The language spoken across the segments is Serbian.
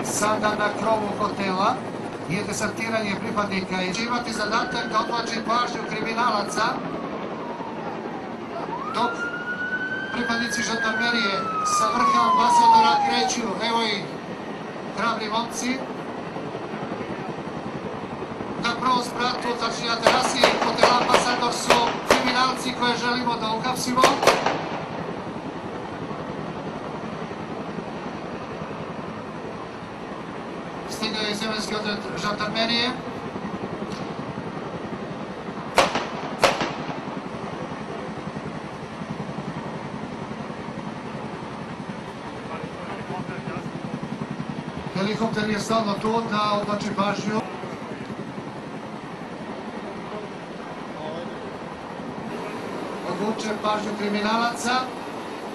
sada na krovu hotela je desertiranje pripadnika i će imati zadatak da odvlači pažnju kriminalaca dok pripadnici žandarmerije sa vrha ambasadora kreću. Evo i hrabri momci na prvom spratu, tačnije na terasi hotela Ambasador su kriminalci koje želimo da uhapsimo. Stigao je zemaljski odred žandarmerije. Helikopter je stalno tu da odvlači pažnju. Odvuče pažnju kriminalaca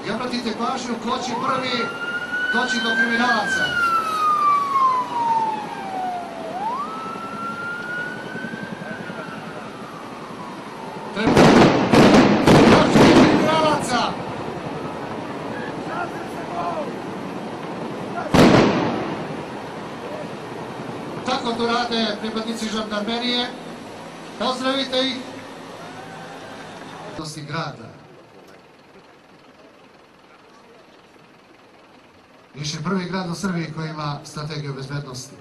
i obratite pažnju ko će prvi doći do kriminalaca. Kriminalaca! Tako to rade pripadnici žandarmerije. Pozdravite ih. Grada. Niš je prvi grad u Srbiji koji ima strategiju bezbednosti.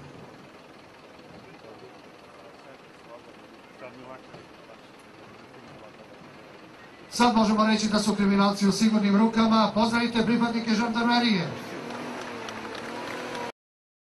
Sad možemo reći da su kriminalci u sigurnim rukama. Pozdravite pripadnike žandarmerije.